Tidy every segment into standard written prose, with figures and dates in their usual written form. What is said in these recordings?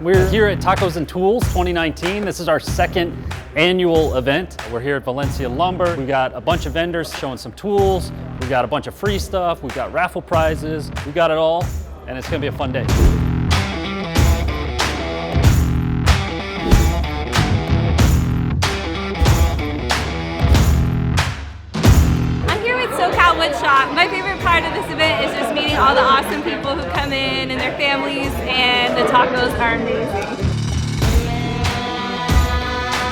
We're here at Tacos and Tools 2019. This is our second annual event. We're here at Valencia Lumber. We got a bunch of vendors showing some tools. We got a bunch of free stuff. We've got raffle prizes. We got it all, and it's gonna be a fun day. Woodshop. My favorite part of this event is just meeting all the awesome people who come in and their families, and the tacos are amazing.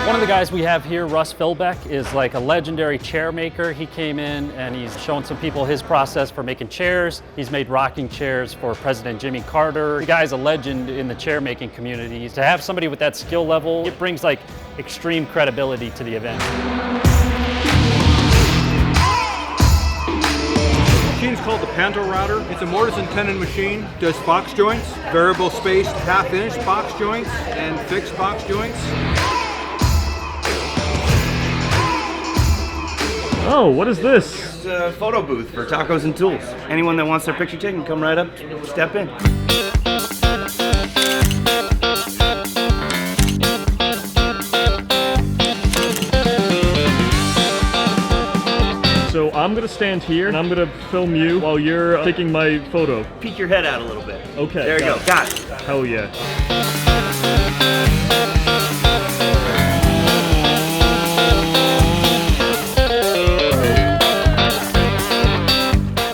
One of the guys we have here, Russ Philbeck, is like a legendary chair maker. He came in and he's shown some people his process for making chairs. He's made rocking chairs for President Jimmy Carter. The guy's a legend in the chair making community. To have somebody with that skill level, it brings like extreme credibility to the event. The machine's called the Panto Router. It's a mortise and tenon machine. Does box joints, variable spaced half-inch box joints, and fixed box joints. Oh, what is this? It's a photo booth for Tacos and Tools. Anyone that wants their picture taken, come right up, step in. So I'm gonna stand here and I'm gonna film you while you're taking my photo. Peek your head out a little bit. Okay. There you go. Got it. Hell yeah.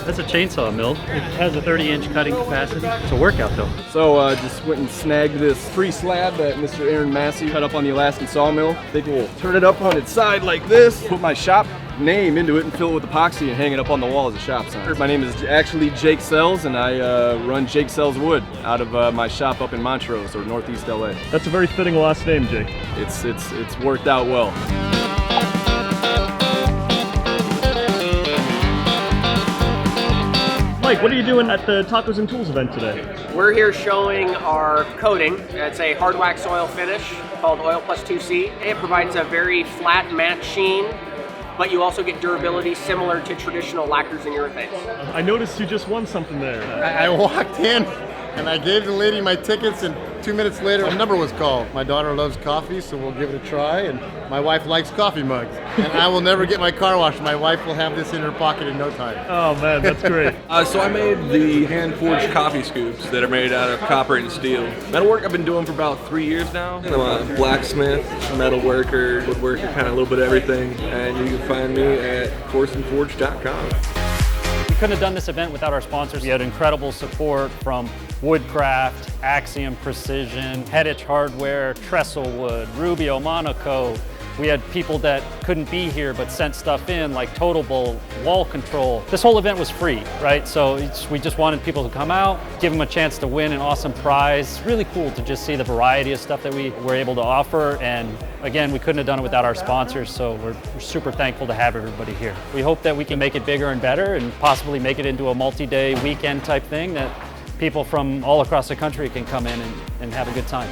That's a chainsaw mill. It has a 30-inch cutting capacity. It's a workout though. So just went and snagged this free slab that Mr. Aaron Massey cut up on the Alaskan sawmill. I think we'll turn it up on its side like this, put my shop name into it and fill it with epoxy and hang it up on the wall as a shop sign. My name is actually Jake Sells, and I run Jake Sells Wood out of my shop up in Montrose or Northeast LA. That's a very fitting last name, Jake. It's worked out well. Mike, what are you doing at the Tacos and Tools event today? We're here showing our coating. It's a hard wax oil finish called Oil Plus 2C. It provides a very flat matte sheen, but you also get durability similar to traditional lacquers and urethanes. I noticed you just won something there. I walked in and I gave the lady my tickets, and 2 minutes later a number was called. My daughter loves coffee, so we'll give it a try, and my wife likes coffee mugs. And I will never get my car washed. My wife will have this in her pocket in no time. Oh man, that's great. So I made the hand-forged coffee scoops that are made out of copper and steel. Metalwork I've been doing for about 3 years now. I'm a blacksmith, metalworker, woodworker, kind of a little bit of everything. And you can find me at forceandforge.com. We couldn't have done this event without our sponsors. We had incredible support from Woodcraft, Axiom Precision, Headitch Hardware, Tresselwood, Rubio, Monaco. We had people that couldn't be here but sent stuff in, like Total Bowl, Wall Control. This whole event was free, right? So we just wanted people to come out, give them a chance to win an awesome prize. It's really cool to just see the variety of stuff that we were able to offer. And again, we couldn't have done it without our sponsors, so we're super thankful to have everybody here. We hope that we can make it bigger and better and possibly make it into a multi-day weekend type thing that people from all across the country can come in and have a good time.